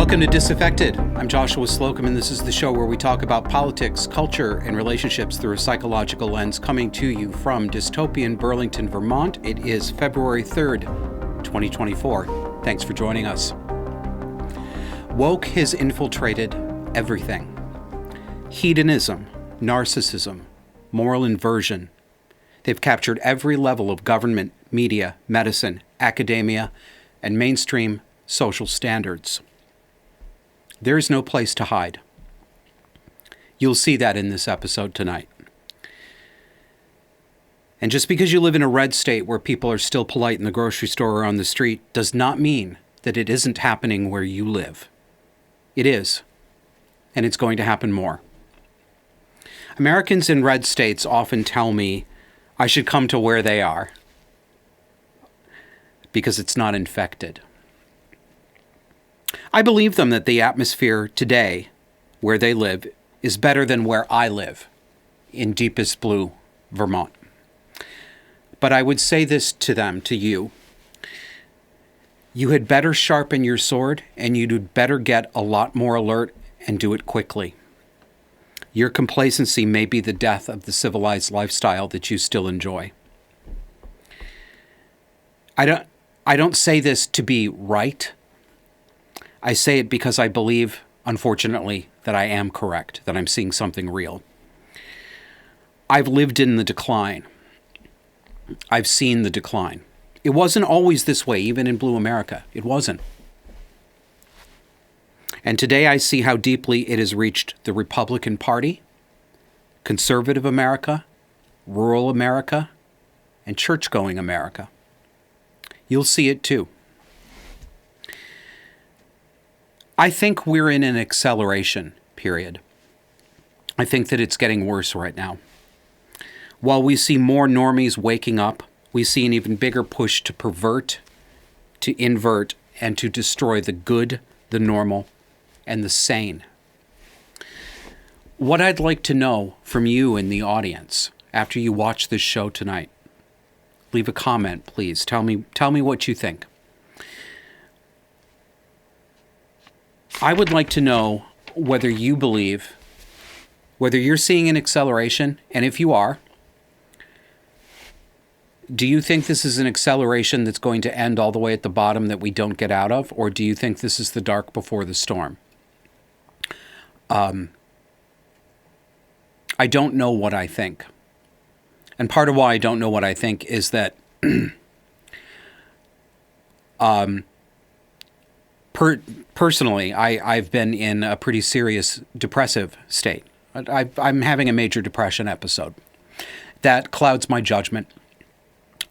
Welcome to Disaffected. I'm Joshua Slocum, and this is the show where we talk about politics, culture, and relationships through a psychological lens, coming to you from dystopian Burlington, Vermont. It is February 3rd, 2024. Thanks for joining us. Woke has infiltrated everything. Hedonism, narcissism, moral inversion. They've captured every level of government, media, medicine, academia, and mainstream social standards. There is no place to hide. You'll see that in this episode tonight. And just because you live in a red state where people are still polite in the grocery store or on the street does not mean that it isn't happening where you live. It is, and it's going to happen more. Americans in red states often tell me I should come to where they are because it's not infected. I believe them that the atmosphere today, where they live, is better than where I live, in deepest blue Vermont. But I would say this to them, to you. You had better sharpen your sword, and you'd better get a lot more alert and do it quickly. Your complacency may be the death of the civilized lifestyle that you still enjoy. I don't say this to be right. I say it because I believe, unfortunately, that I am correct, that I'm seeing something real. I've lived in the decline. I've seen the decline. It wasn't always this way, even in Blue America. It wasn't. And today I see how deeply it has reached the Republican Party, conservative America, rural America, and church-going America. You'll see it too. I think we're in an acceleration period. I think that it's getting worse right now. While we see more normies waking up, we see an even bigger push to pervert, to invert, and to destroy the good, the normal, and the sane. What I'd like to know from you in the audience after you watch this show tonight, leave a comment, please. Tell me what you think. I would like to know whether you believe, whether you're seeing an acceleration, and if you are, do you think this is an acceleration that's going to end all the way at the bottom that we don't get out of, or do you think this is the dark before the storm? I don't know what I think. And part of why I don't know what I think is that personally, I've been in a pretty serious depressive state. I'm having a major depression episode. That clouds my judgment.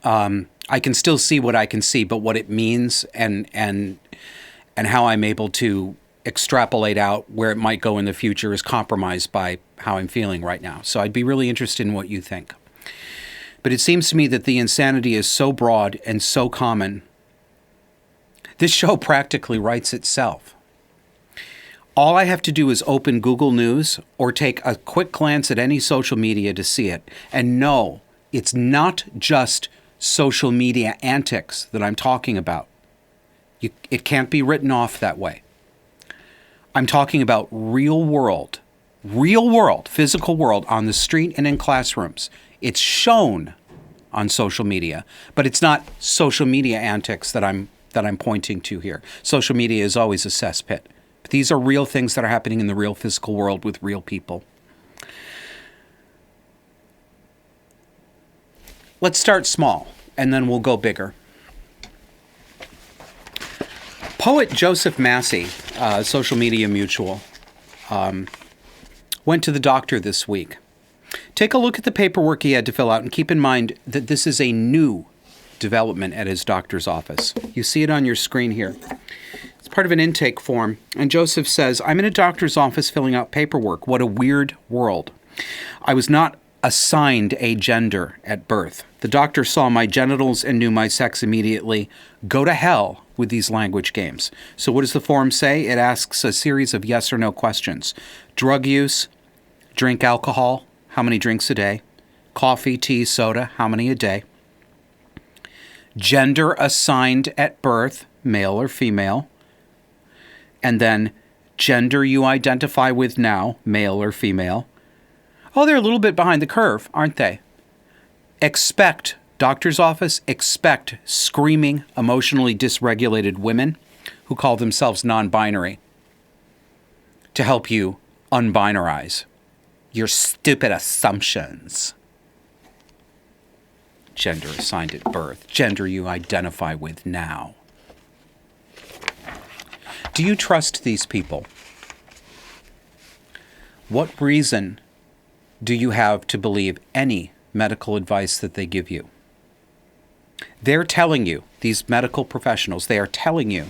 I can still see what I can see, but what it means and how I'm able to extrapolate out where it might go in the future is compromised by how I'm feeling right now. So I'd be really interested in what you think. But it seems to me that the insanity is so broad and so common. This show practically writes itself. All I have to do is open Google News or take a quick glance at any social media to see it. And no, it's not just social media antics that I'm talking about. It can't be written off that way. I'm talking about real world, physical world on the street and in classrooms. It's shown on social media, but it's not social media antics that I'm pointing to here. Social media is always a cesspit. But these are real things that are happening in the real physical world with real people. Let's start small, and then we'll go bigger. Poet Joseph Massey, social media mutual, went to the doctor this week. Take a look at the paperwork he had to fill out, and keep in mind that this is a new development at his doctor's office. You see it on your screen here. It's part of an intake form, and Joseph says, "I'm in a doctor's office filling out paperwork. What a weird world. I was not assigned a gender at birth. The doctor saw my genitals and knew my sex immediately. Go to hell with these language games." So what does the form say? It asks a series of yes or no questions. Drug use, drink alcohol, how many drinks a day? Coffee, tea, soda, how many a day? Gender assigned at birth, male or female. And then gender you identify with now, male or female. Oh, they're a little bit behind the curve, aren't they? Expect, doctor's office, expect screaming, emotionally dysregulated women who call themselves non-binary to help you unbinarize your stupid assumptions. Gender assigned at birth, gender you identify with now. Do you trust these people? What reason do you have to believe any medical advice that they give you? They're telling you, these medical professionals, they are telling you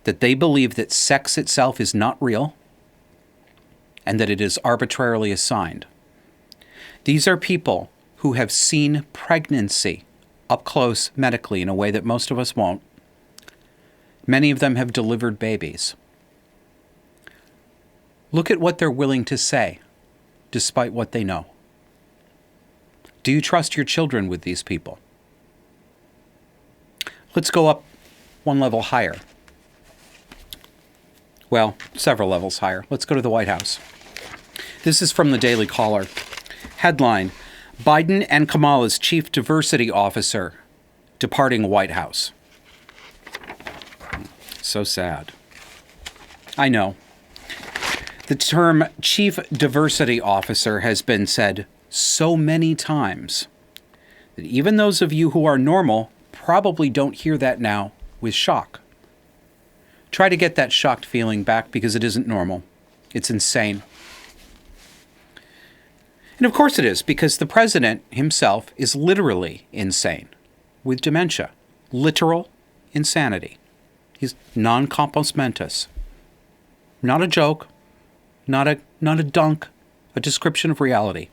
that they believe that sex itself is not real and that it is arbitrarily assigned. These are people who have seen pregnancy up close medically in a way that most of us won't. Many of them have delivered babies. Look at what they're willing to say, despite what they know. Do you trust your children with these people? Let's go up one level higher. Well, several levels higher. Let's go to the White House. This is from the Daily Caller. Headline, Biden and Kamala's chief diversity officer departing White House. So sad. I know. The term chief diversity officer has been said so many times that even those of you who are normal probably don't hear that now with shock. Try to get that shocked feeling back because it isn't normal. It's insane. And of course it is, because the president himself is literally insane with dementia. Literal insanity. He's non compos mentis. Not a joke, not a dunk, a description of reality.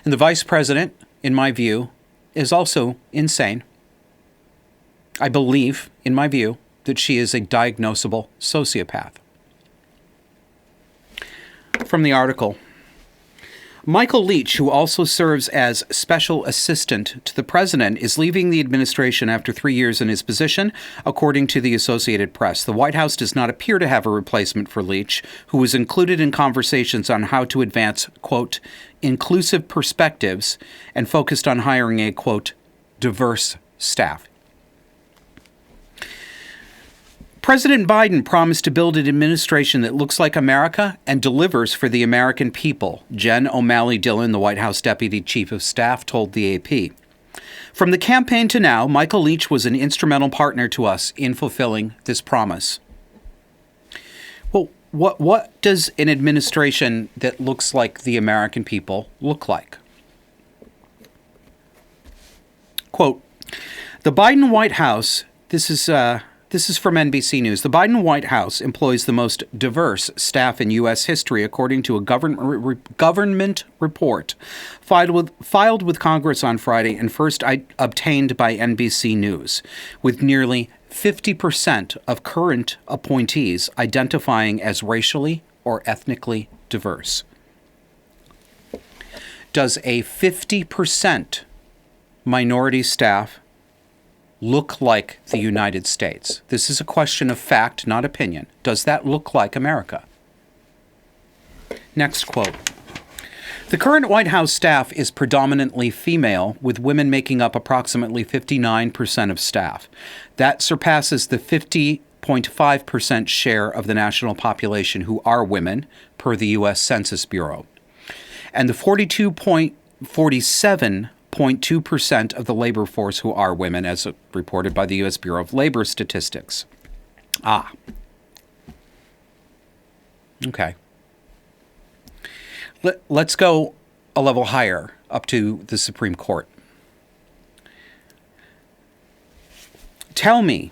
And the vice president, in my view, is also insane. I believe, in my view, that she is a diagnosable sociopath. From the article, Michael Leach, who also serves as special assistant to the president, is leaving the administration after 3 years in his position, according to the Associated Press. The White House does not appear to have a replacement for Leach, who was included in conversations on how to advance, quote, inclusive perspectives and focused on hiring a, quote, diverse staff. President Biden promised to build an administration that looks like America and delivers for the American people, Jen O'Malley Dillon, the White House Deputy Chief of Staff, told the AP. From the campaign to now, Michael Leach was an instrumental partner to us in fulfilling this promise. Well, what does an administration that looks like the American people look like? Quote, the Biden White House, this is from NBC News. The Biden White House employs the most diverse staff in U.S. history, according to a government report filed with Congress on Friday and first obtained by NBC News, with nearly 50% of current appointees identifying as racially or ethnically diverse. Does a 50% minority staff look like the United States? This is a question of fact, not opinion. Does that look like America? Next quote. The current White House staff is predominantly female, with women making up approximately 59% of staff. That surpasses the 50.5% share of the national population who are women, per the U.S. Census Bureau. And the 42.2% of the labor force who are women, as reported by the U.S. Bureau of Labor Statistics. Okay. Let's go a level higher, up to the Supreme Court. Tell me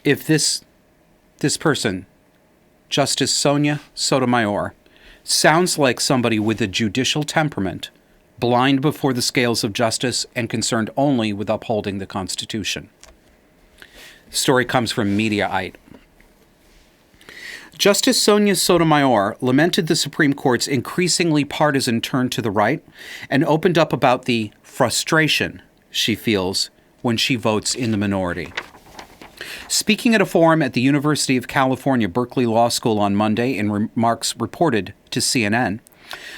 if this person, Justice Sonia Sotomayor, sounds like somebody with a judicial temperament, blind before the scales of justice and concerned only with upholding the Constitution. The story comes from Mediaite. Justice Sonia Sotomayor lamented the Supreme Court's increasingly partisan turn to the right and opened up about the frustration she feels when she votes in the minority. Speaking at a forum at the University of California, Berkeley Law School on Monday in remarks reported to CNN,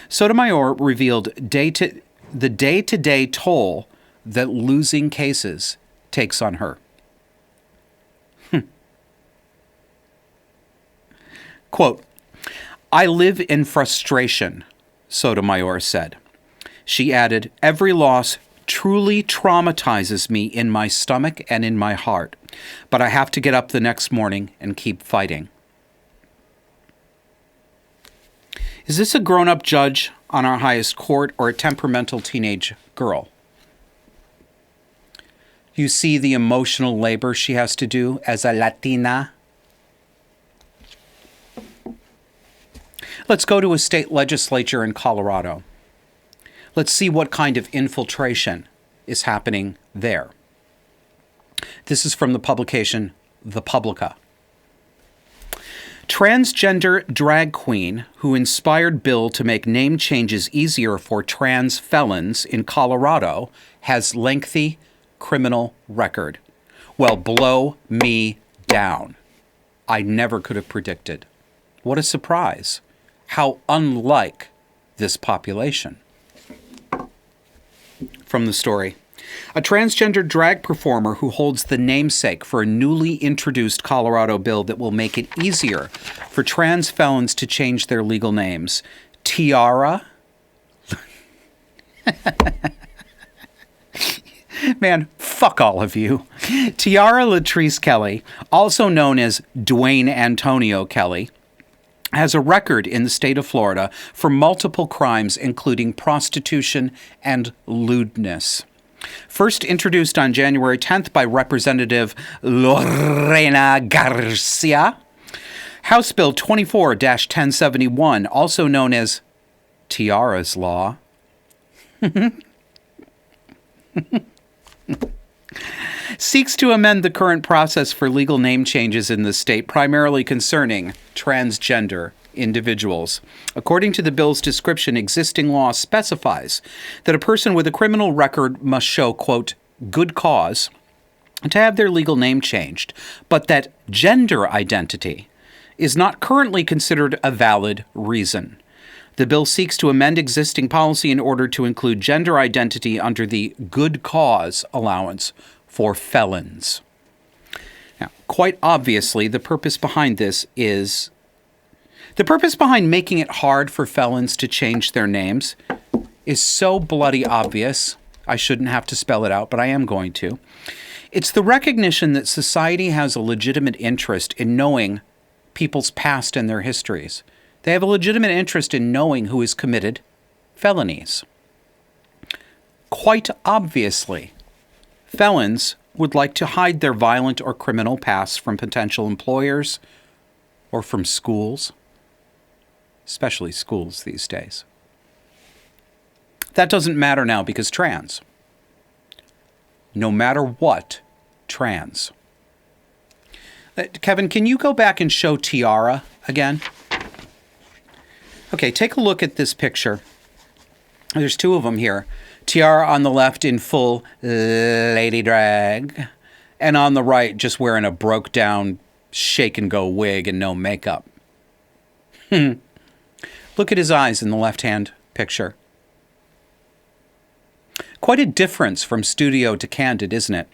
Sotomayor revealed the day-to-day toll that losing cases takes on her. Quote, "I live in frustration," Sotomayor said. She added, "Every loss truly traumatizes me in my stomach and in my heart, but I have to get up the next morning and keep fighting." Is this a grown-up judge on our highest court or a temperamental teenage girl? You see the emotional labor she has to do as a Latina? Let's go to a state legislature in Colorado. Let's see what kind of infiltration is happening there. This is from the publication The Publica. Transgender drag queen who inspired bill to make name changes easier for trans felons in Colorado has lengthy criminal record. Well, blow me down. I never could have predicted. What a surprise. How unlike this population. From the story. A transgender drag performer who holds the namesake for a newly introduced Colorado bill that will make it easier for trans felons to change their legal names. Tiara. Man, fuck all of you. Tiara Latrice Kelly, also known as Dwayne Antonio Kelly, has a record in the state of Florida for multiple crimes, including prostitution and lewdness. First introduced on January 10th by Representative Lorena Garcia, House Bill 24-1071, also known as Tiara's Law, seeks to amend the current process for legal name changes in the state, primarily concerning transgender individuals. According to the bill's description, existing law specifies that a person with a criminal record must show, quote, good cause to have their legal name changed, but that gender identity is not currently considered a valid reason. The bill seeks to amend existing policy in order to include gender identity under the good cause allowance for felons. Now, quite obviously, the purpose behind making it hard for felons to change their names is so bloody obvious, I shouldn't have to spell it out, but I am going to. It's the recognition that society has a legitimate interest in knowing people's past and their histories. They have a legitimate interest in knowing who has committed felonies. Quite obviously, felons would like to hide their violent or criminal past from potential employers or from schools, especially schools these days. That doesn't matter now because trans. No matter what, trans. Kevin, can you go back and show Tiara again? Okay, take a look at this picture. There's two of them here. Tiara on the left in full lady drag, and on the right just wearing a broke down shake and go wig and no makeup. Look at his eyes in the left-hand picture. Quite a difference from studio to candid, isn't it?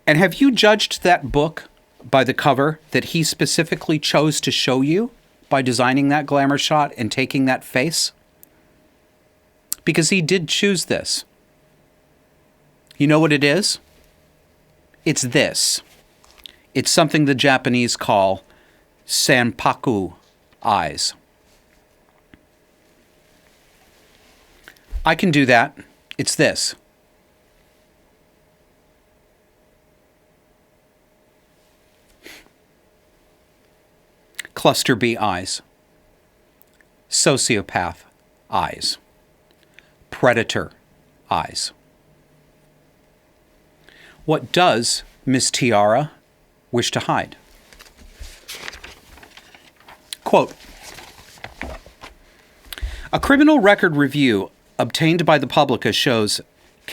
And have you judged that book by the cover that he specifically chose to show you by designing that glamour shot and taking that face? Because he did choose this. You know what it is? It's this. It's something the Japanese call sanpaku eyes. I can do that. It's this. Cluster B eyes. Sociopath eyes. Predator eyes. What does Miss Tiara wish to hide? Quote, a criminal record review obtained by the Publica shows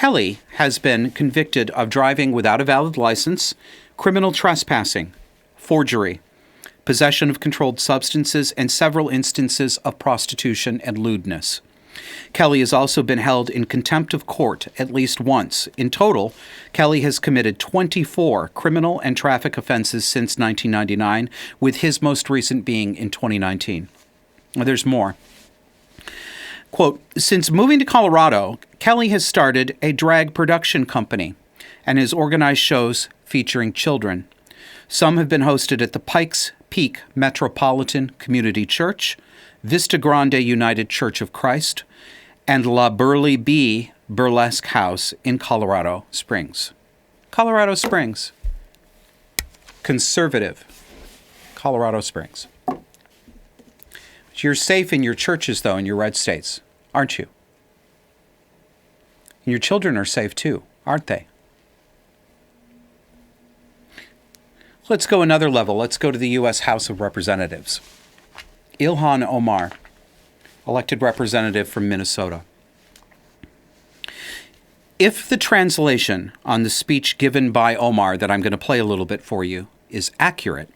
Kelly has been convicted of driving without a valid license, criminal trespassing, forgery, possession of controlled substances, and several instances of prostitution and lewdness. Kelly has also been held in contempt of court at least once. In total, Kelly has committed 24 criminal and traffic offenses since 1999, with his most recent being in 2019. There's more. Quote, since moving to Colorado, Kelly has started a drag production company and has organized shows featuring children. Some have been hosted at the Pikes Peak Metropolitan Community Church, Vista Grande United Church of Christ, and La Burley Bee Burlesque House in Colorado Springs. Colorado Springs. Conservative. Colorado Springs. You're safe in your churches, though, in your red states, aren't you? And your children are safe, too, aren't they? Let's go another level. Let's go to the U.S. House of Representatives. Ilhan Omar, elected representative from Minnesota. If the translation on the speech given by Omar that I'm going to play a little bit for you is accurate,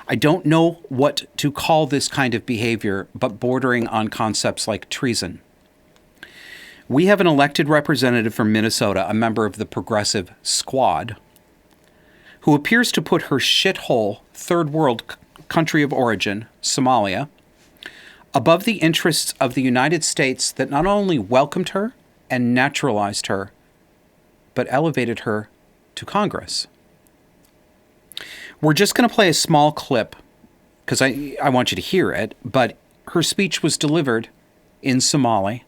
I don't know what to call this kind of behavior, but bordering on concepts like treason. We have an elected representative from Minnesota, a member of the Progressive Squad, who appears to put her shithole third world country of origin, Somalia, above the interests of the United States that not only welcomed her and naturalized her, but elevated her to Congress. We're just going to play a small clip because I want you to hear it, but her speech was delivered in Somali.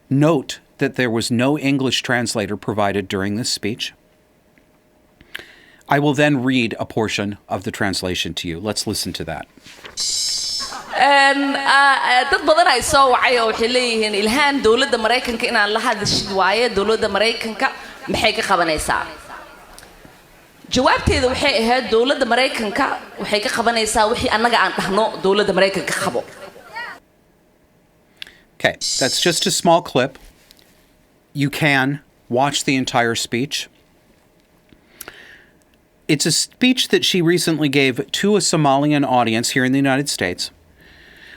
Note that there was no English translator provided during this speech. I will then read a portion of the translation to you. Let's listen to that. dad badan ay soo wacay oo waxay leeyihiin Ilhan dawladda Mareykanka inaan la hadashid waaye dawladda Mareykanka maxay ka qabanaysaa jawaabteedu waxay ahayd dawladda Mareykanka waxay ka qabanaysaa wixii annaga aan dhahno dawladda Mareykanka qabo. Okay, that's just a small clip. You can watch the entire speech. It's a speech that she recently gave to a Somalian audience here in the United States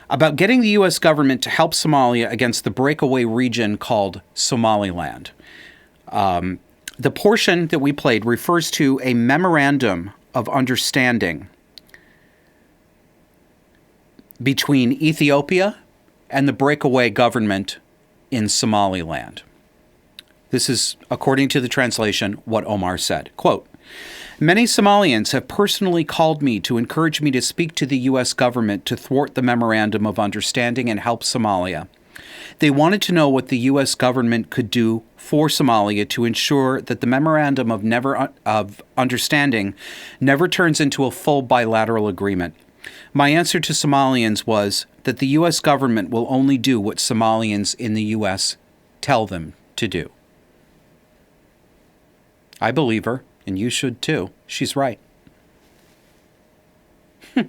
about getting the U.S. government to help Somalia against the breakaway region called Somaliland. The portion that we played refers to a memorandum of understanding between Ethiopia and the breakaway government in Somaliland. This is, according to the translation, what Omar said. Quote, many Somalians have personally called me to encourage me to speak to the U.S. government to thwart the Memorandum of Understanding and help Somalia. They wanted to know what the U.S. government could do for Somalia to ensure that the Memorandum of Understanding never turns into a full bilateral agreement. My answer to Somalians was that the U.S. government will only do what Somalians in the U.S. tell them to do. I believe her. And you should too. She's right. All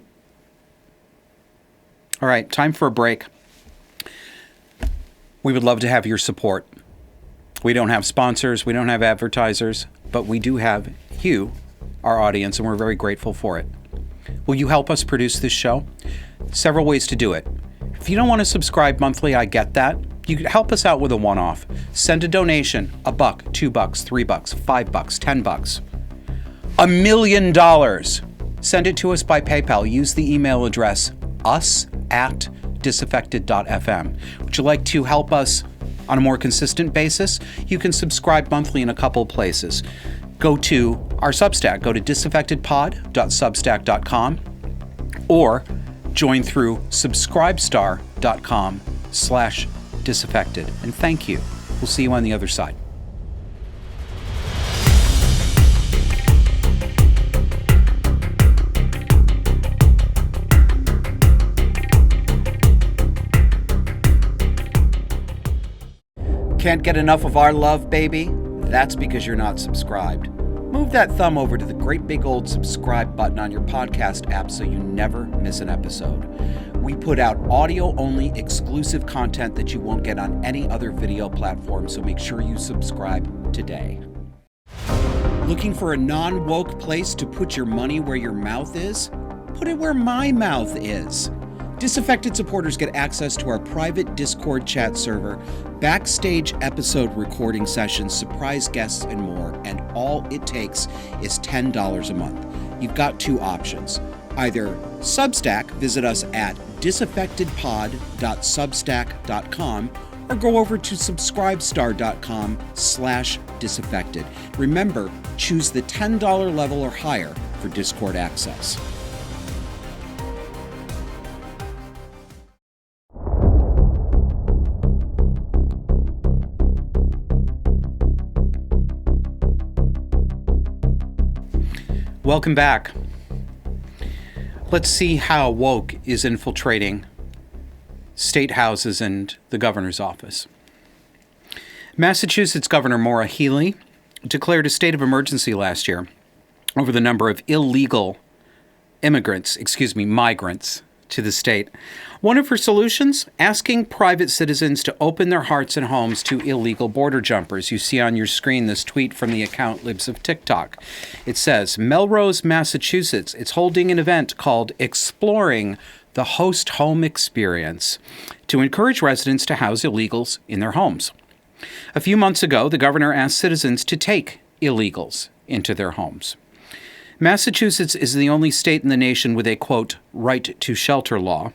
right, time for a break. We would love to have your support. We don't have sponsors, we don't have advertisers, but we do have you, our audience, and we're very grateful for it. Will you help us produce this show? Several ways to do it. If you don't want to subscribe monthly, I get that. You could help us out with a one-off. Send a donation, $1, $2, $3, $5, $10. $1 million. Send it to us by PayPal. Use the email address us@disaffected.fm. Would you like to help us on a more consistent basis? You can subscribe monthly in a couple places. Go to our Substack. Go to disaffectedpod.substack.com or join through subscribestar.com/disaffected. And thank you. We'll see you on the other side. Can't get enough of our love, baby? That's because you're not subscribed. move that thumb over to the great big old subscribe button on your podcast app so you never miss an episode. We put out audio-only exclusive content that you won't get on any other video platform, so make sure you subscribe today. Looking for a non-woke place to put your money where your mouth is? Put it where my mouth is. Disaffected supporters get access to our private Discord chat server, backstage episode recording sessions, surprise guests, and more, and all it takes is $10 a month. You've got two options. Either Substack, visit us at disaffectedpod.substack.com, or go over to subscribestar.com/disaffected. Remember, choose the $10 level or higher for Discord access. Welcome back. Let's see how woke is infiltrating state houses and the governor's office. Massachusetts Governor Maura Healey declared a state of emergency last year over the number of illegal migrants to the state. One of her solutions, asking private citizens to open their hearts and homes to illegal border jumpers. You see on your screen this tweet from the account Libs of TikTok. It says, Melrose, Massachusetts, it's holding an event called Exploring the Host Home Experience to encourage residents to house illegals in their homes. A few months ago, the governor asked citizens to take illegals into their homes. Massachusetts is the only state in the nation with a, quote, right to shelter law,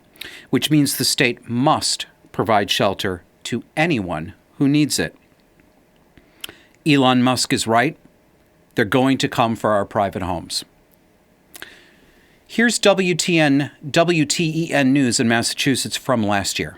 which means the state must provide shelter to anyone who needs it. Elon Musk is right. They're going to come for our private homes. Here's WTEN news in Massachusetts from last year.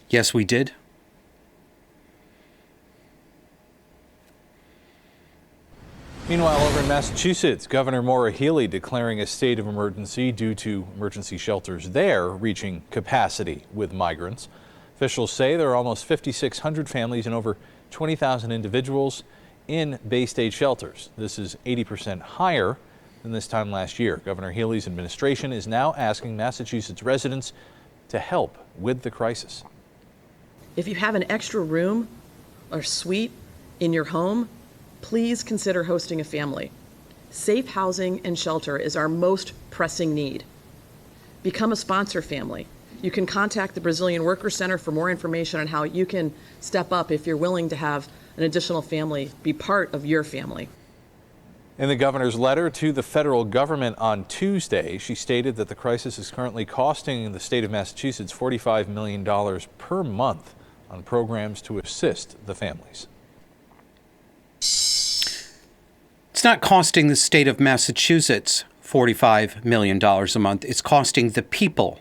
Yes, we did. Meanwhile, over in Massachusetts, Governor Maura Healey declaring a state of emergency due to emergency shelters there reaching capacity with migrants. Officials say there are almost 5,600 families and over 20,000 individuals in Bay State shelters. This is 80% higher than this time last year. Governor Healey's administration is now asking Massachusetts residents to help with the crisis. If you have an extra room or suite in your home, please consider hosting a family. Safe housing and shelter is our most pressing need. Become a sponsor family. You can contact the Brazilian Worker Center for more information on how you can step up if you're willing to have an additional family be part of your family. In the governor's letter to the federal government on Tuesday, she stated that the crisis is currently costing the state of Massachusetts $45 million per month on programs to assist the families. It's not costing the state of Massachusetts $45 million a month. It's costing the people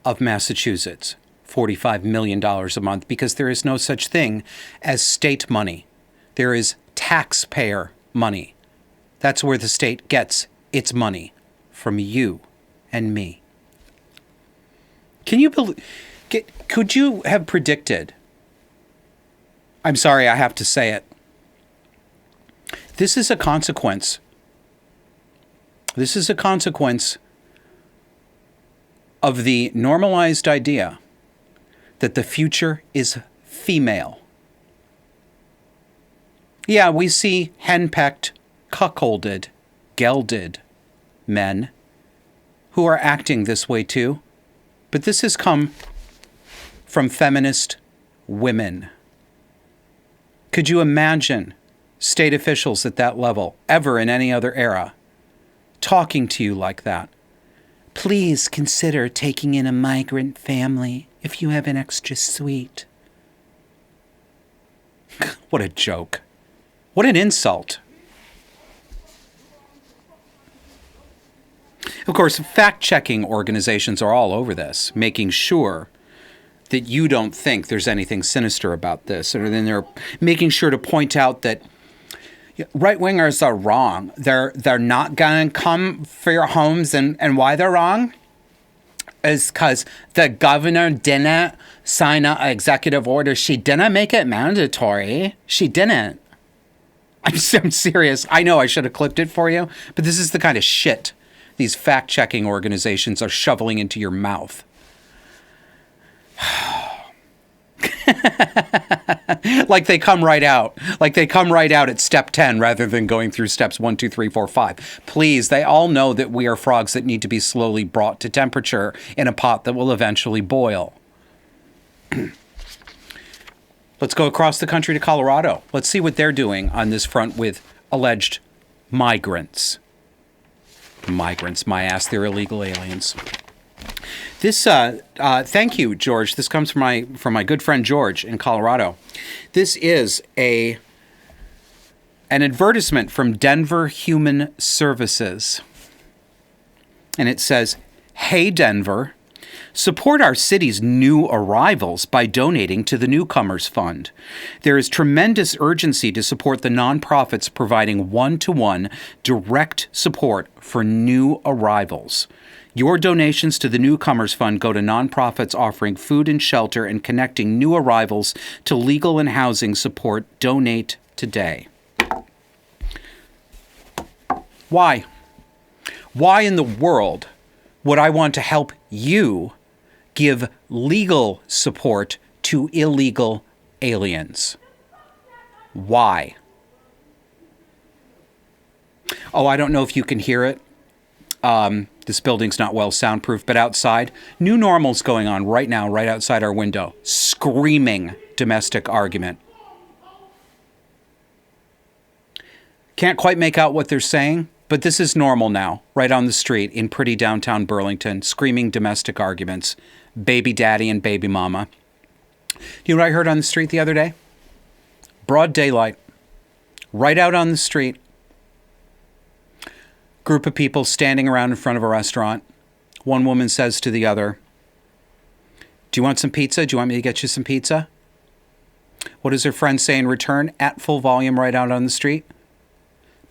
of Massachusetts $45 million a month because there is no such thing as state money. There is taxpayer money. That's where the state gets its money, from you and me. Can you believe? Could you have predicted? I'm sorry, I have to say it. This is a consequence. This is a consequence of the normalized idea that the future is female. Yeah, we see henpecked, cuckolded, gelded men who are acting this way too, but this has come from feminist women. Could you imagine state officials at that level, ever in any other era, talking to you like that? Please consider taking in a migrant family if you have an extra suite. What a joke. What an insult. Of course, fact-checking organizations are all over this, making sure that you don't think there's anything sinister about this. Or then they're making sure to point out that right-wingers are wrong. They're not going to come for your homes, and why they're wrong is because the governor didn't sign an executive order. She didn't make it mandatory. She didn't. I'm serious. I know I should have clipped it for you, but this is the kind of shit these fact-checking organizations are shoveling into your mouth. Like they come right out. Like they come right out at step 10 rather than going through steps 1, 2, 3, 4, 5. Please, they all know that we are frogs that need to be slowly brought to temperature in a pot that will eventually boil. Let's go across the country to Colorado. Let's see what they're doing on this front with alleged migrants. Migrants, my ass, they're illegal aliens. This, thank you, George. This comes from my good friend George in Colorado. This is an advertisement from Denver Human Services. And it says, "Hey, Denver, support our city's new arrivals by donating to the Newcomers Fund. There is tremendous urgency to support the nonprofits providing one-to-one direct support for new arrivals. Your donations to the Newcomers Fund go to nonprofits offering food and shelter and connecting new arrivals to legal and housing support. Donate today." Why? Why in the world would I want to help you give legal support to illegal aliens? Why? Oh, I don't know if you can hear it. This building's not well soundproof, but outside, new normal's going on right now, right outside our window. Screaming domestic argument. Can't quite make out what they're saying, but this is normal now, right on the street in pretty downtown Burlington, screaming domestic arguments. Baby daddy and baby mama. You know what I heard on the street the other day? Broad daylight. Right out on the street. Group of people standing around in front of a restaurant. One woman says to the other, "Do you want some pizza? Do you want me to get you some pizza?" What does her friend say in return at full volume right out on the street?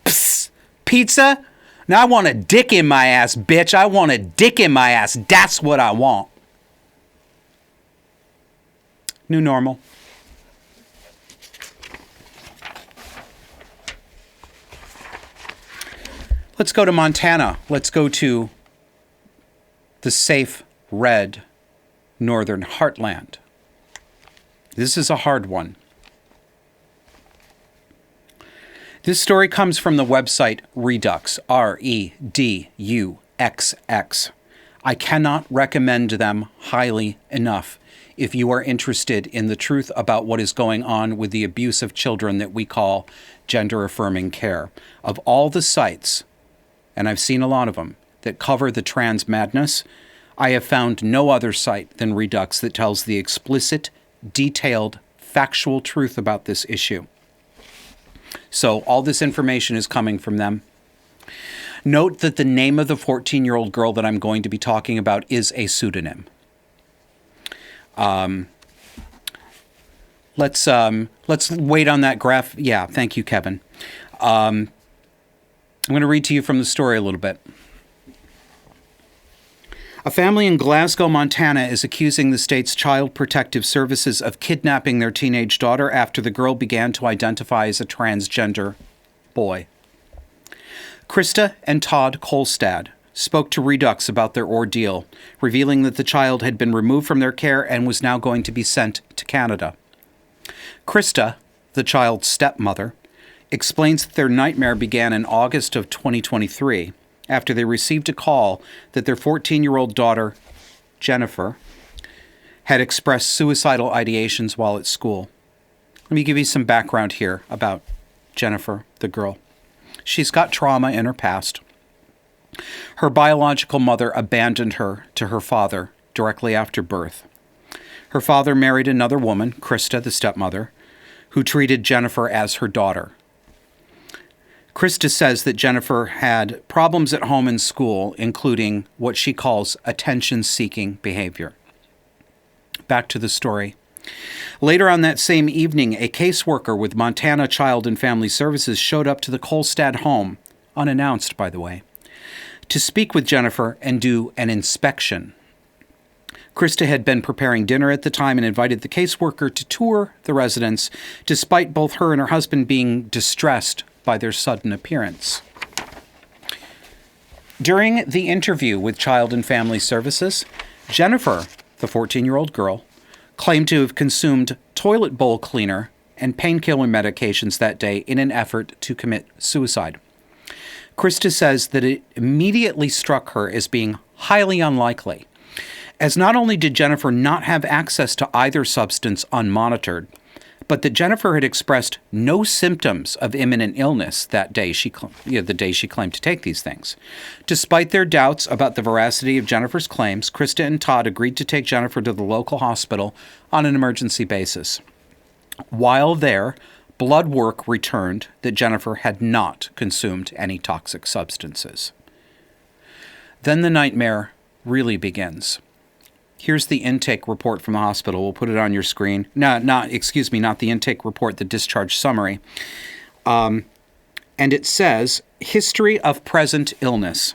"Psst, pizza? Now I want a dick in my ass, bitch. I want a dick in my ass. That's what I want." New normal. Let's go to Montana. Let's go to the safe red northern heartland. This is a hard one. This story comes from the website Redux, REDUXX. I cannot recommend them highly enough if you are interested in the truth about what is going on with the abuse of children that we call gender-affirming care. Of all the sites, and I've seen a lot of them, that cover the trans madness, I have found no other site than Redux that tells the explicit, detailed, factual truth about this issue. So all this information is coming from them. Note that the name of the 14-year-old girl that I'm going to be talking about is a pseudonym. Let's wait on that graph. Yeah, thank you, Kevin. I'm going to read to you from the story a little bit. A family in Glasgow, Montana is accusing the state's Child Protective Services of kidnapping their teenage daughter after the girl began to identify as a transgender boy. Krista and Todd Kolstad spoke to Redux about their ordeal, revealing that the child had been removed from their care and was now going to be sent to Canada. Krista, the child's stepmother, explains that their nightmare began in August of 2023 after they received a call that their 14-year-old daughter, Jennifer, had expressed suicidal ideations while at school. Let me give you some background here about Jennifer, the girl. She's got trauma in her past. Her biological mother abandoned her to her father directly after birth. Her father married another woman, Krista, the stepmother, who treated Jennifer as her daughter. Krista says that Jennifer had problems at home and school, including what she calls attention-seeking behavior. Back to the story. Later on that same evening, a caseworker with Montana Child and Family Services showed up to the Kolstad home, unannounced, by the way, to speak with Jennifer and do an inspection. Krista had been preparing dinner at the time and invited the caseworker to tour the residence, despite both her and her husband being distressed by their sudden appearance. During the interview with Child and Family Services, Jennifer, the 14-year-old girl, claimed to have consumed toilet bowl cleaner and painkiller medications that day in an effort to commit suicide. Krista says that it immediately struck her as being highly unlikely, as not only did Jennifer not have access to either substance unmonitored, but that Jennifer had expressed no symptoms of imminent illness that day the day she claimed to take these things. Despite their doubts about the veracity of Jennifer's claims, Krista and Todd agreed to take Jennifer to the local hospital on an emergency basis. While there, blood work returned that Jennifer had not consumed any toxic substances. Then the nightmare really begins. Here's the intake report from the hospital. We'll put it on your screen. Not the intake report, the discharge summary. And it says, history of present illness.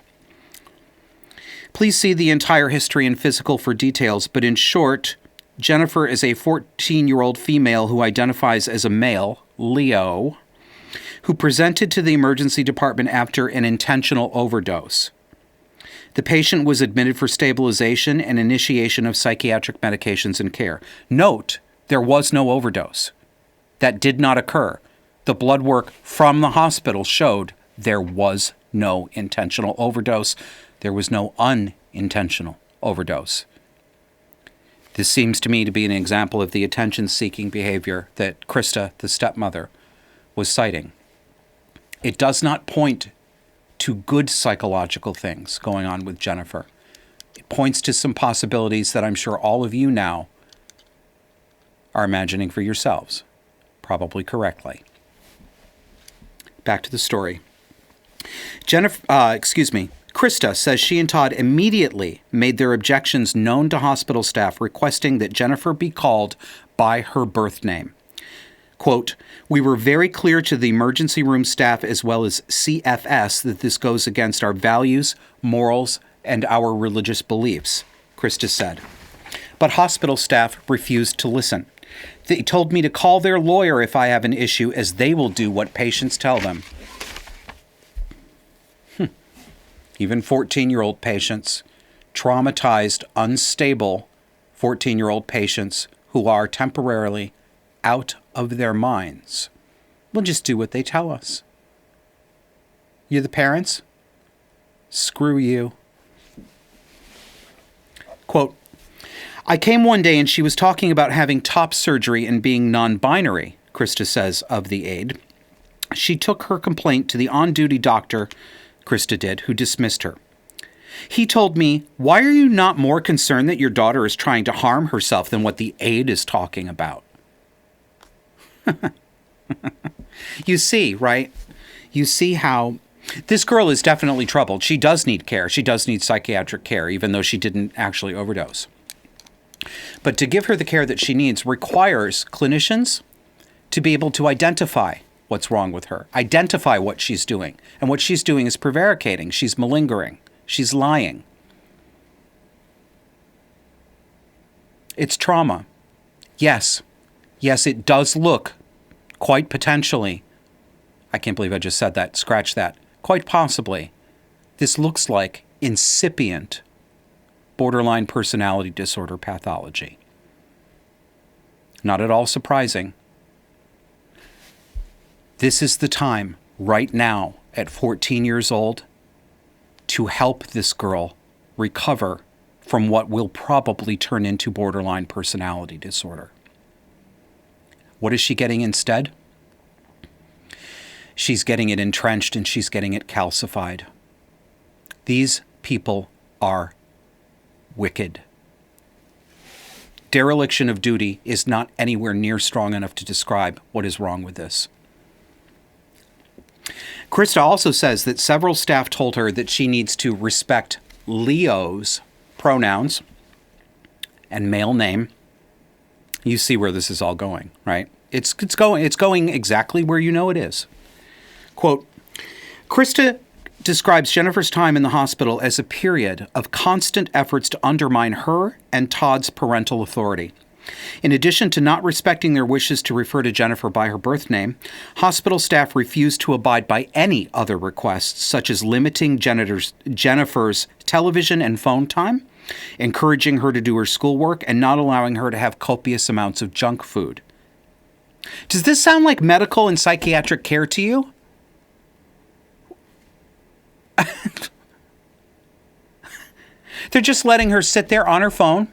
Please see the entire history and physical for details, but in short, Jennifer is a 14-year-old female who identifies as a male, Leo, who presented to the emergency department after an intentional overdose. The patient was admitted for stabilization and initiation of psychiatric medications and care. Note, there was no overdose. That did not occur. The blood work from the hospital showed there was no intentional overdose. There was no unintentional overdose. This seems to me to be an example of the attention-seeking behavior that Krista, the stepmother, was citing. It does not point to good psychological things going on with Jennifer. It points to some possibilities that I'm sure all of you now are imagining for yourselves, probably correctly. Back to the story. Krista says she and Todd immediately made their objections known to hospital staff, requesting that Jennifer be called by her birth name. Quote, we were very clear to the emergency room staff as well as CFS that this goes against our values, morals, and our religious beliefs, Krista said. But hospital staff refused to listen. They told me to call their lawyer if I have an issue, as they will do what patients tell them. Even 14-year-old patients, traumatized, unstable 14-year-old patients who are temporarily out of their minds, will just do what they tell us. You the parents? Screw you. Quote, I came one day and she was talking about having top surgery and being non-binary, Krista says of the aide. She took her complaint to the on-duty doctor, Krista did, who dismissed her. He told me, why are you not more concerned that your daughter is trying to harm herself than what the aide is talking about? You see, right? You see how this girl is definitely troubled. She does need care. She does need psychiatric care, even though she didn't actually overdose. But to give her the care that she needs requires clinicians to be able to identify what's wrong with her, identify what she's doing. And what she's doing is prevaricating. She's malingering. She's lying. It's trauma. Yes, it does look quite potentially, I can't believe I just said that, scratch that, quite possibly, this looks like incipient borderline personality disorder pathology. Not at all surprising. This is the time, right now, at 14 years old, to help this girl recover from what will probably turn into borderline personality disorder. What is she getting instead? She's getting it entrenched and she's getting it calcified. These people are wicked. Dereliction of duty is not anywhere near strong enough to describe what is wrong with this. Krista also says that several staff told her that she needs to respect Leo's pronouns and male name. You see where this is all going, right? It's going exactly where you know it is. Quote, Krista describes Jennifer's time in the hospital as a period of constant efforts to undermine her and Todd's parental authority. In addition to not respecting their wishes to refer to Jennifer by her birth name, hospital staff refused to abide by any other requests, such as limiting Jennifer's television and phone time, encouraging her to do her schoolwork, and not allowing her to have copious amounts of junk food. Does this sound like medical and psychiatric care to you? They're just letting her sit there on her phone,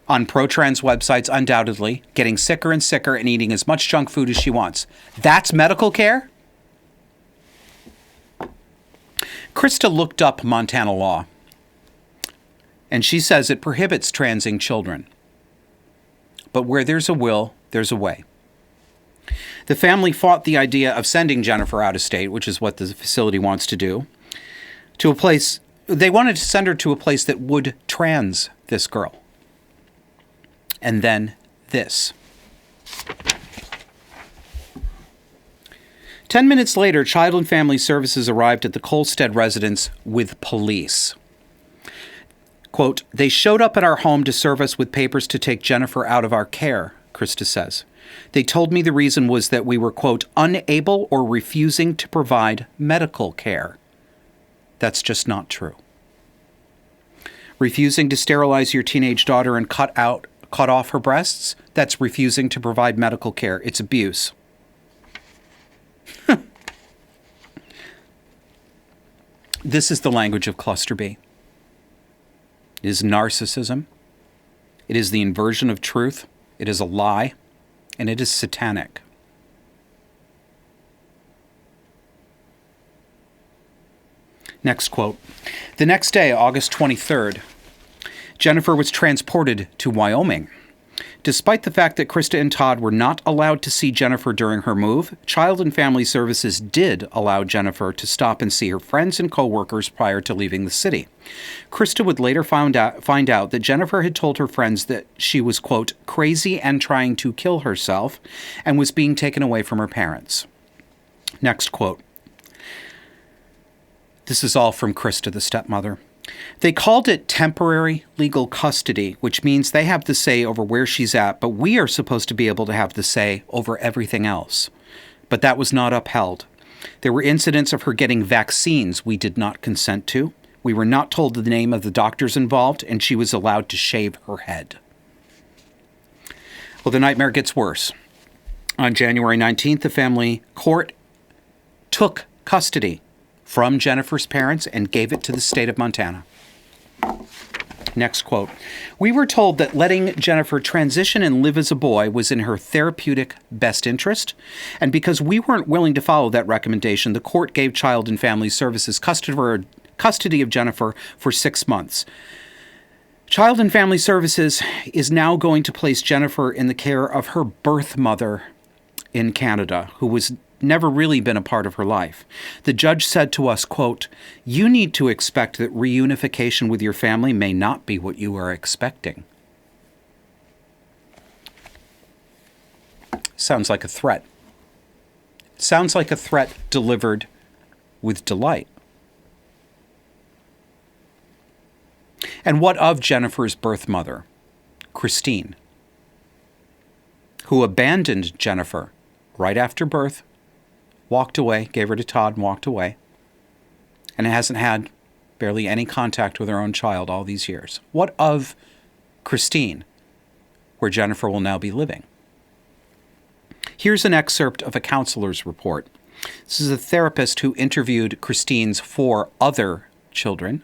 on pro-trans websites, undoubtedly, getting sicker and sicker and eating as much junk food as she wants. That's medical care? Krista looked up Montana law, and she says it prohibits transing children. But where there's a will, there's a way. The family fought the idea of sending Jennifer out of state, which is what the facility wants to do, to a place. They wanted to send her to a place that would trans this girl. And then this. 10 minutes later, Child and Family Services arrived at the Colstead residence with police. Quote, they showed up at our home to serve us with papers to take Jennifer out of our care, Krista says. They told me the reason was that we were, quote, unable or refusing to provide medical care. That's just not true. Refusing to sterilize your teenage daughter and cut off her breasts, that's refusing to provide medical care. It's abuse. This is the language of Cluster B. It is narcissism. It is the inversion of truth. It is a lie. And it is satanic. Next quote. The next day, August 23rd, Jennifer was transported to Wyoming. Despite the fact that Krista and Todd were not allowed to see Jennifer during her move, Child and Family Services did allow Jennifer to stop and see her friends and coworkers prior to leaving the city. Krista would later find out that Jennifer had told her friends that she was, quote, crazy and trying to kill herself and was being taken away from her parents. Next quote. This is all from Krista, the stepmother. They called it temporary legal custody, which means they have the say over where she's at, but we are supposed to be able to have the say over everything else. But that was not upheld. There were incidents of her getting vaccines we did not consent to. We were not told the name of the doctors involved, and she was allowed to shave her head. Well, the nightmare gets worse. On January 19th, the family court took custody from Jennifer's parents and gave it to the state of Montana. Next quote. We were told that letting Jennifer transition and live as a boy was in her therapeutic best interest, and because we weren't willing to follow that recommendation, the court gave Child and Family Services custody of Jennifer for 6 months. Child and Family Services is now going to place Jennifer in the care of her birth mother in Canada, who was never really been a part of her life. The judge said to us, quote, you need to expect that reunification with your family may not be what you are expecting. Sounds like a threat. Sounds like a threat delivered with delight. And what of Jennifer's birth mother, Christine, who abandoned Jennifer right after birth, walked away, gave her to Todd and walked away, and hasn't had barely any contact with her own child all these years? What of Christine, where Jennifer will now be living? Here's an excerpt of a counselor's report. This is a therapist who interviewed Christine's 4 other children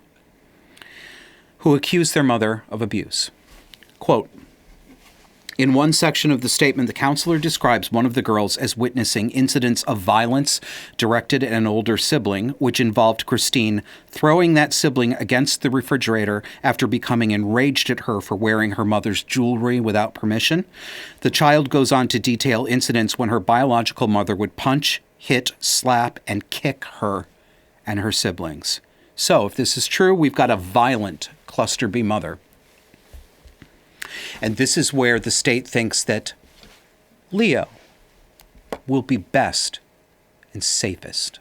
who accused their mother of abuse. Quote, In one section of the statement, the counselor describes one of the girls as witnessing incidents of violence directed at an older sibling, which involved Christine throwing that sibling against the refrigerator after becoming enraged at her for wearing her mother's jewelry without permission. The child goes on to detail incidents when her biological mother would punch, hit, slap, and kick her and her siblings. So, if this is true, we've got a violent cluster B mother. And this is where the state thinks that Leo will be best and safest.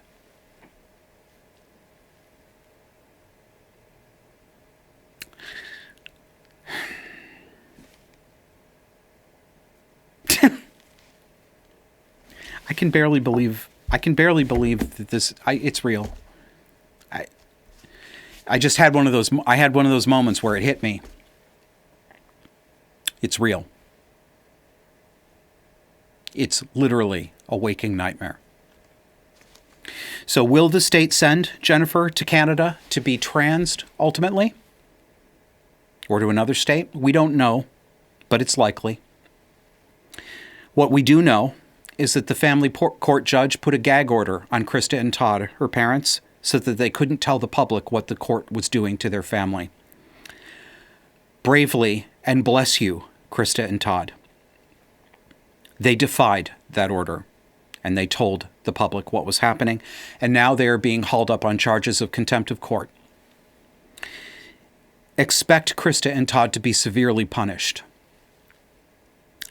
I can barely believe that it's real. I just had one of those moments where it hit me. It's real. It's literally a waking nightmare. So will the state send Jennifer to Canada to be transed ultimately? Or to another state? We don't know, but it's likely. What we do know is that the family court judge put a gag order on Krista and Todd, her parents, so that they couldn't tell the public what the court was doing to their family. Bravely, and bless you, Krista and Todd. They defied that order, and they told the public what was happening, and now they are being hauled up on charges of contempt of court. Expect Krista and Todd to be severely punished.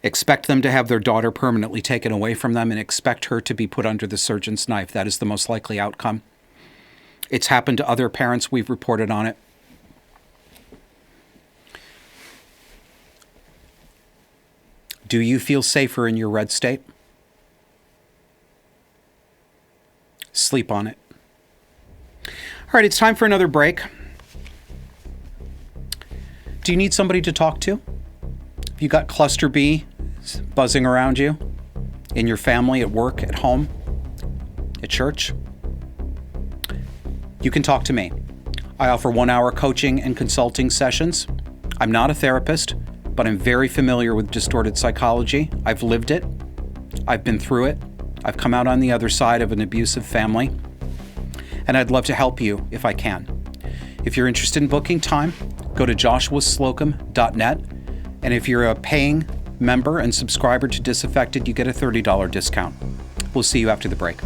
Expect them to have their daughter permanently taken away from them, and expect her to be put under the surgeon's knife. That is the most likely outcome. It's happened to other parents. We've reported on it. Do you feel safer in your red state? Sleep on it. All right, it's time for another break. Do you need somebody to talk to? Have you got cluster B buzzing around you? In your family, at work, at home, at church? You can talk to me. I offer 1-hour coaching and consulting sessions. I'm not a therapist, but I'm very familiar with distorted psychology. I've lived it. I've been through it. I've come out on the other side of an abusive family. And I'd love to help you if I can. If you're interested in booking time, go to joshuaslocum.net. And if you're a paying member and subscriber to Disaffected, you get a $30 discount. We'll see you after the break.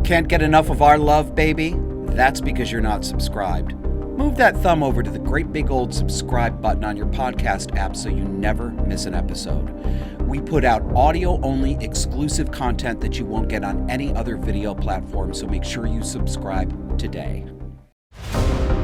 Can't get enough of our love, baby? That's because you're not subscribed. Move that thumb over to the great big old subscribe button on your podcast app so you never miss an episode. We put out audio-only exclusive content that you won't get on any other video platform, so make sure you subscribe today.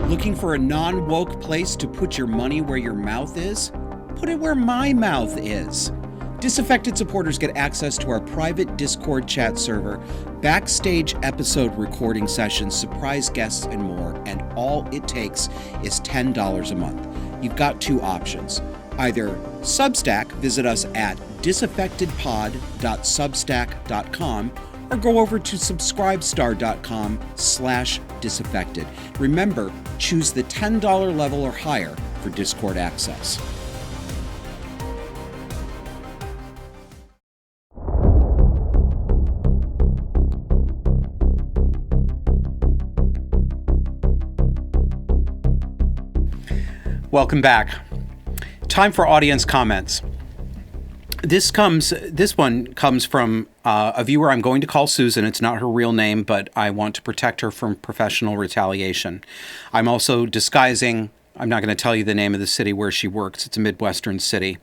Looking for a non-woke place to put your money where your mouth is? Put it where my mouth is. Disaffected supporters get access to our private Discord chat server, backstage episode recording sessions, surprise guests, and more, and all it takes is $10 a month. You've got two options. Either Substack, visit us at disaffectedpod.substack.com, or go over to subscribestar.com/disaffected. Remember, choose the $10 level or higher for Discord access. Welcome back. Time for audience comments. This one comes from a viewer I'm going to call Susan. It's not her real name, but I want to protect her from professional retaliation. I'm also disguising, I'm not going to tell you the name of the city where she works. It's a Midwestern city.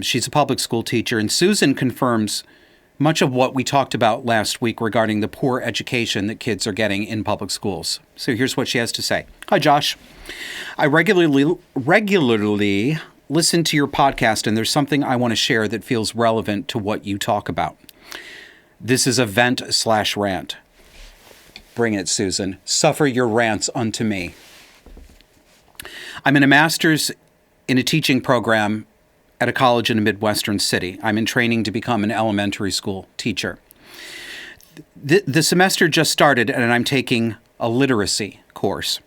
She's a public school teacher, and Susan confirms much of what we talked about last week regarding the poor education that kids are getting in public schools. So here's what she has to say. Hi, Josh. I regularly listen to your podcast, and there's something I want to share that feels relevant to what you talk about. This is a vent/rant. Bring it, Susan. Suffer your rants unto me. I'm in a master's in a teaching program at a college in a Midwestern city. I'm in training to become an elementary school teacher. The semester just started, and I'm taking a literacy course.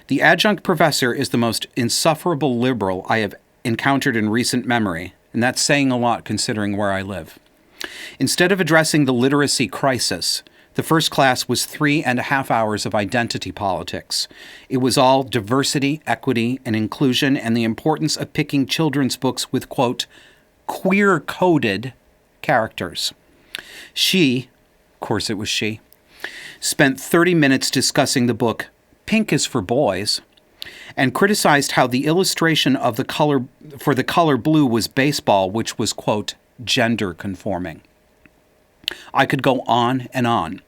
The adjunct professor is the most insufferable liberal I have encountered in recent memory, and that's saying a lot considering where I live. Instead of addressing the literacy crisis, the first class was 3.5 hours of identity politics. It was all diversity, equity, and inclusion, and the importance of picking children's books with, quote, queer-coded characters. She, of course it was she, spent 30 minutes discussing the book Pink is for Boys, and criticized how the illustration of the color blue was baseball, which was, quote, gender conforming. I could go on and on.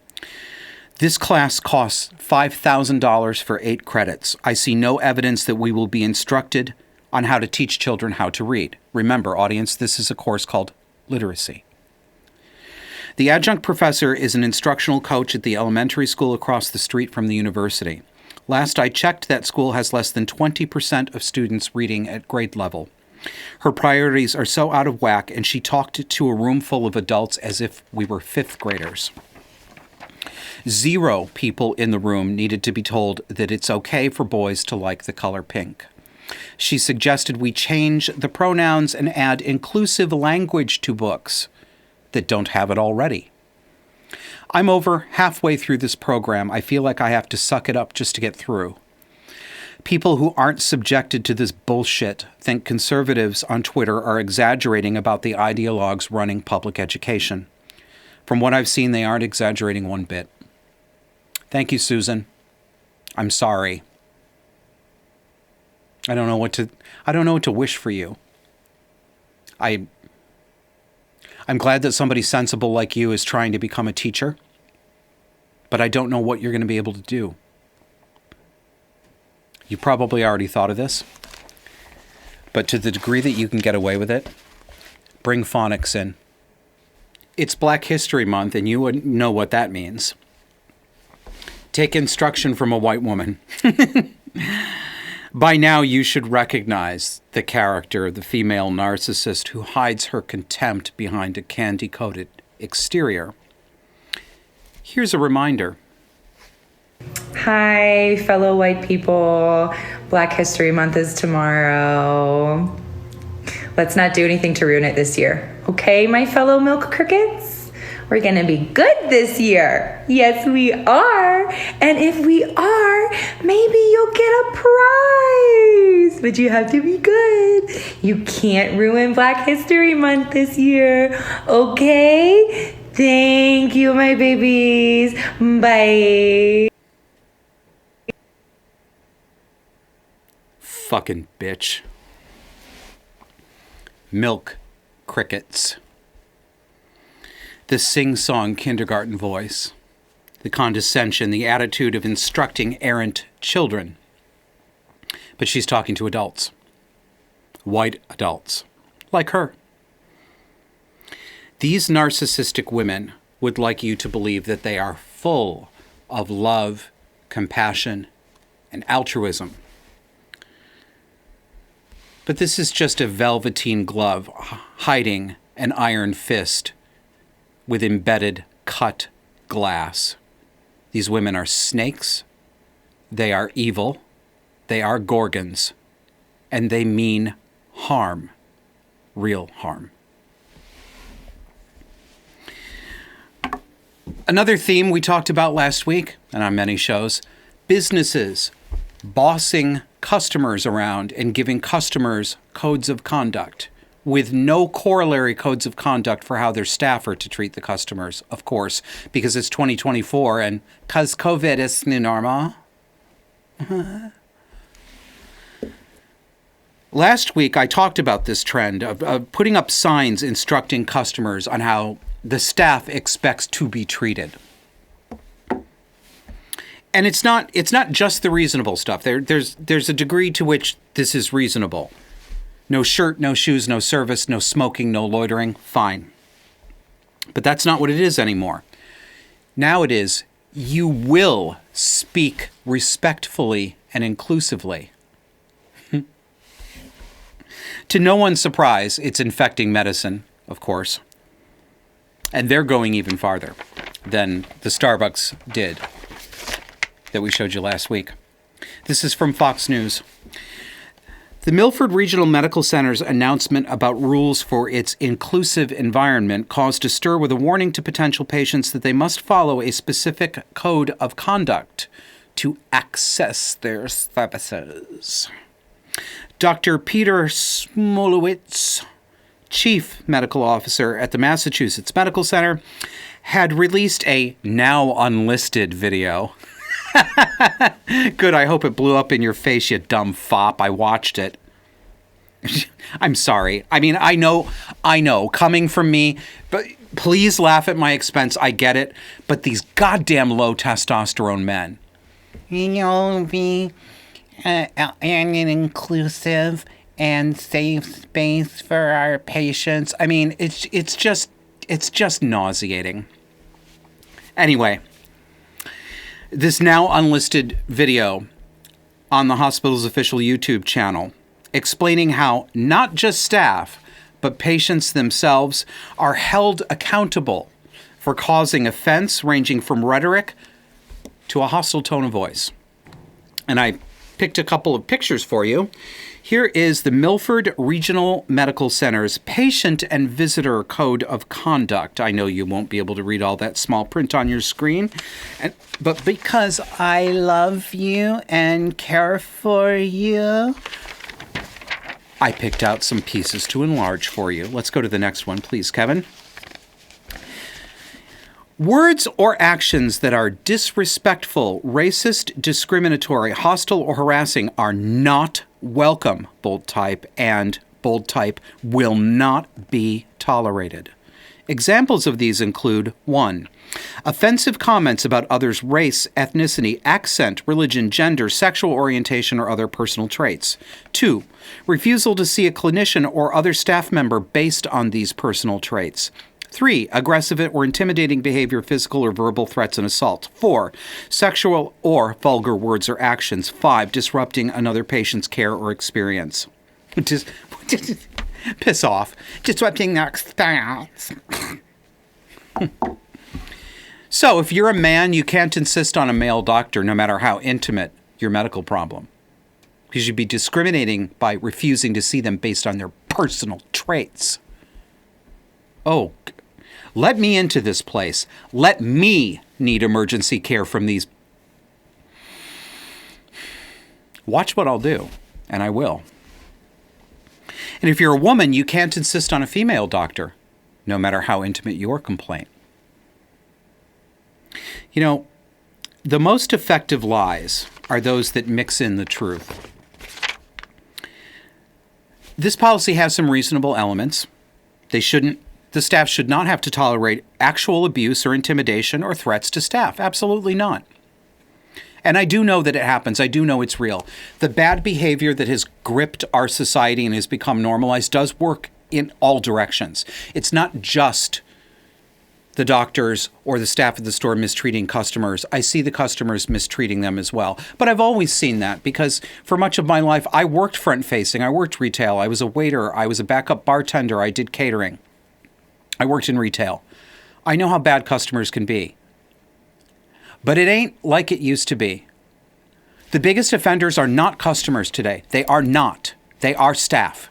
This class costs $5,000 for 8 credits. I see no evidence that we will be instructed on how to teach children how to read. Remember, audience, this is a course called literacy. The adjunct professor is an instructional coach at the elementary school across the street from the university. Last I checked, that school has less than 20% of students reading at grade level. Her priorities are so out of whack, and she talked to a room full of adults as if we were 5th graders. 0 people in the room needed to be told that it's okay for boys to like the color pink. She suggested we change the pronouns and add inclusive language to books that don't have it already. I'm over halfway through this program. I feel like I have to suck it up just to get through. People who aren't subjected to this bullshit think conservatives on Twitter are exaggerating about the ideologues running public education. From what I've seen, they aren't exaggerating one bit. Thank you, Susan. I'm sorry. I don't know what to wish for you. I'm glad that somebody sensible like you is trying to become a teacher, but I don't know what you're going to be able to do. You probably already thought of this, but to the degree that you can get away with it, bring phonics in. It's Black History Month, and you wouldn't know what that means. Take instruction from a white woman. By now, you should recognize the character of the female narcissist who hides her contempt behind a candy-coated exterior. Here's a reminder. Hi, fellow white people. Black History Month is tomorrow. Let's not do anything to ruin it this year. Okay, my fellow milk crickets? We're gonna be good this year. Yes, we are. And if we are, maybe you'll get a prize. But you have to be good. You can't ruin Black History Month this year. Okay? Thank you, my babies. Bye. Fucking bitch. Milk crickets. The sing-song kindergarten voice. The condescension, the attitude of instructing errant children. But she's talking to adults. White adults. Like her. These narcissistic women would like you to believe that they are full of love, compassion, and altruism. But this is just a velveteen glove hiding an iron fist with embedded cut glass. These women are snakes, they are evil, they are gorgons, and they mean harm, real harm. Another theme we talked about last week, and on many shows, businesses bossing customers around and giving customers codes of conduct with no corollary codes of conduct for how their staff are to treat the customers, of course, because it's 2024 and because COVID is new normal. Last week, I talked about this trend of putting up signs instructing customers on how the staff expects to be treated. And it's not just the reasonable stuff. There's a degree to which this is reasonable. No shirt, no shoes, no service, no smoking, no loitering, fine. But that's not what it is anymore. Now it is, you will speak respectfully and inclusively. To no one's surprise, it's infecting medicine, of course. And they're going even farther than the Starbucks did that we showed you last week. This is from Fox News. The Milford Regional Medical Center's announcement about rules for its inclusive environment caused a stir with a warning to potential patients that they must follow a specific code of conduct to access their services. Dr. Peter Smolowitz, Chief Medical Officer at the Massachusetts Medical Center, had released a now unlisted video. Good, I hope it blew up in your face, you dumb fop. I watched it. I'm sorry. I mean, I know, coming from me, but please laugh at my expense. I get it. But these goddamn low testosterone men. You know, be an inclusive and safe space for our patients. I mean, it's just nauseating. Anyway, this now unlisted video on the hospital's official YouTube channel explaining how not just staff, but patients themselves are held accountable for causing offense ranging from rhetoric to a hostile tone of voice. And I picked a couple of pictures for you. Here is the Milford Regional Medical Center's Patient and Visitor Code of Conduct. I know you won't be able to read all that small print on your screen, but because I love you and care for you, I picked out some pieces to enlarge for you. Let's go to the next one, please, Kevin. Words or actions that are disrespectful, racist, discriminatory, hostile, or harassing are not welcome, bold type, and bold type will not be tolerated. Examples of these include 1. Offensive comments about others' race, ethnicity, accent, religion, gender, sexual orientation, or other personal traits. 2. Refusal to see a clinician or other staff member based on these personal traits. 3. Aggressive or intimidating behavior, physical or verbal threats and assault. 4. Sexual or vulgar words or actions. 5. Disrupting another patient's care or experience. Piss off. Disrupting their experience. So, if you're a man, you can't insist on a male doctor, no matter how intimate your medical problem, because you'd be discriminating by refusing to see them based on their personal traits. Oh, let me into this place. Let me need emergency care from these. Watch what I'll do, and I will. And if you're a woman, you can't insist on a female doctor, no matter how intimate your complaint. You know, the most effective lies are those that mix in the truth. This policy has some reasonable elements. The staff should not have to tolerate actual abuse or intimidation or threats to staff. Absolutely not. And I do know that it happens. I do know it's real. The bad behavior that has gripped our society and has become normalized does work in all directions. It's not just the doctors or the staff at the store mistreating customers. I see the customers mistreating them as well. But I've always seen that because for much of my life, I worked front-facing. I worked retail. I was a waiter. I was a backup bartender. I did catering. I worked in retail. I know how bad customers can be. But it ain't like it used to be. The biggest offenders are not customers today. They are not. They are staff.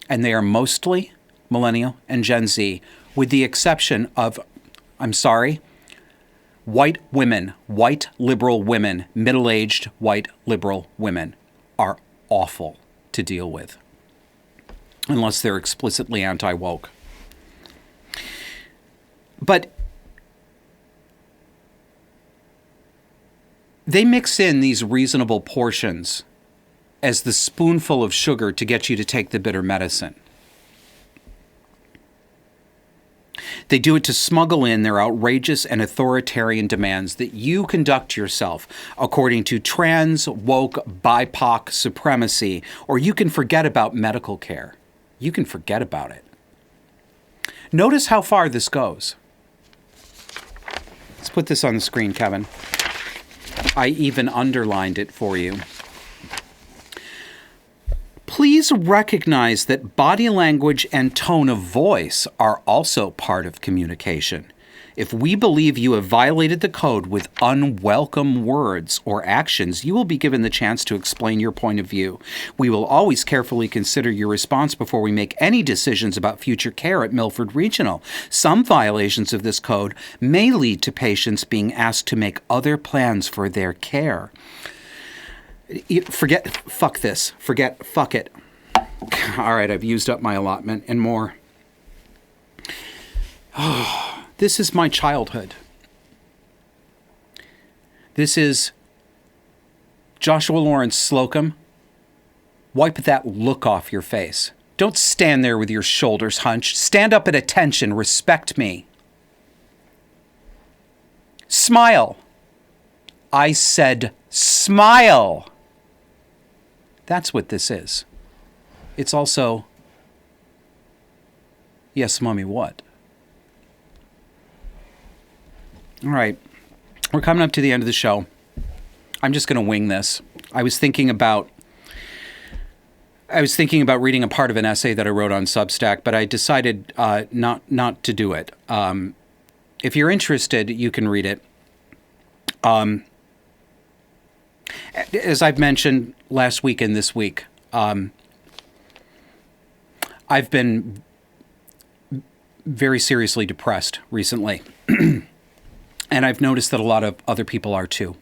And they are mostly millennial and Gen Z, with the exception of, I'm sorry, white women, white liberal women, middle-aged white liberal women are awful to deal with, unless they're explicitly anti-woke. But they mix in these reasonable portions as the spoonful of sugar to get you to take the bitter medicine. They do it to smuggle in their outrageous and authoritarian demands that you conduct yourself according to trans, woke, BIPOC supremacy, or you can forget about medical care. You can forget about it. Notice how far this goes. Let's put this on the screen, Kevin. I even underlined it for you. Please please recognize that body language and tone of voice are also part of communication. If we believe you have violated the code with unwelcome words or actions, you will be given the chance to explain your point of view. We will always carefully consider your response before we make any decisions about future care at Milford Regional. Some violations of this code may lead to patients being asked to make other plans for their care. Fuck it. All right, I've used up my allotment and more. This is my childhood. This is Joshua Lawrence Slocum. Wipe that look off your face. Don't stand there with your shoulders hunched. Stand up at attention. Respect me. Smile. I said smile. That's what this is. It's also, yes, Mommy, what? All right, we're coming up to the end of the show. I'm just going to wing this. I was thinking about reading a part of an essay that I wrote on Substack, but I decided not to do it. If you're interested, you can read it. As I've mentioned last week and this week, I've been very seriously depressed recently. And I've noticed that a lot of other people are too.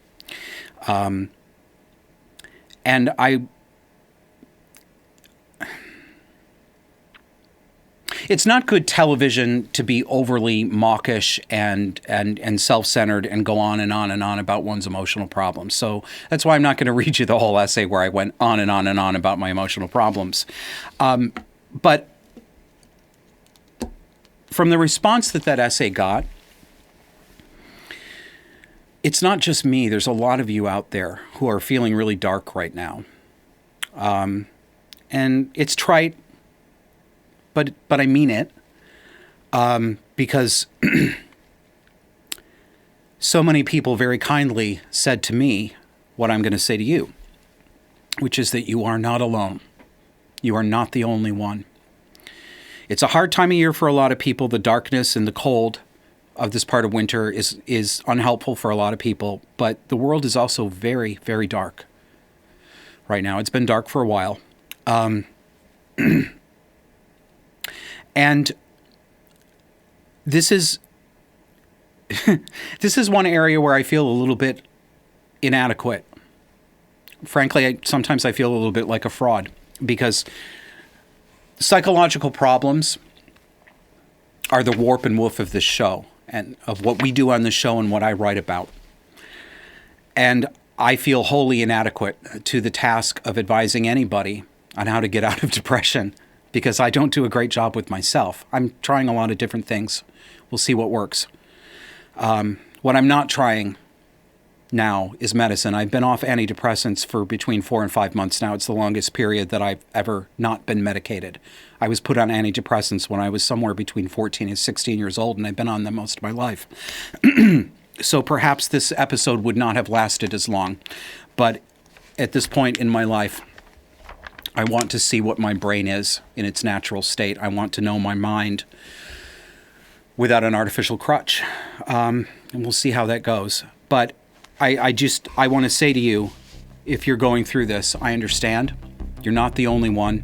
And it's not good television to be overly mawkish and self-centered and go on and on and on about one's emotional problems. So that's why I'm not going to read you the whole essay where I went on and on and on about my emotional problems. But from the response that essay got, it's not just me. There's a lot of you out there who are feeling really dark right now. And it's trite, but I mean it. Because so many people very kindly said to me what I'm going to say to you, which is that you are not alone. You are not the only one. It's a hard time of year for a lot of people. The darkness and the cold of this part of winter is unhelpful for a lot of people, but the world is also very, very dark right now. It's been dark for a while. And this is one area where I feel a little bit inadequate. Frankly, sometimes I feel a little bit like a fraud, because psychological problems are the warp and woof of this show, and of what we do on the show and what I write about. And I feel wholly inadequate to the task of advising anybody on how to get out of depression, because I don't do a great job with myself. I'm trying a lot of different things. We'll see what works. What I'm not trying now is medicine. I've been off antidepressants for between 4 and 5 months now. It's the longest period that I've ever not been medicated. I was put on antidepressants when I was somewhere between 14 and 16 years old, and I've been on them most of my life. So perhaps this episode would not have lasted as long. But at this point in my life, I want to see what my brain is in its natural state. I want to know my mind without an artificial crutch. And we'll see how that goes. But I want to say to you, if you're going through this, I understand. You're not the only one.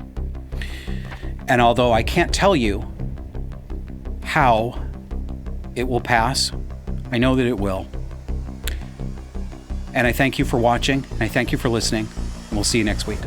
And although I can't tell you how it will pass, I know that it will. And I thank you for watching, and I thank you for listening, and we'll see you next week.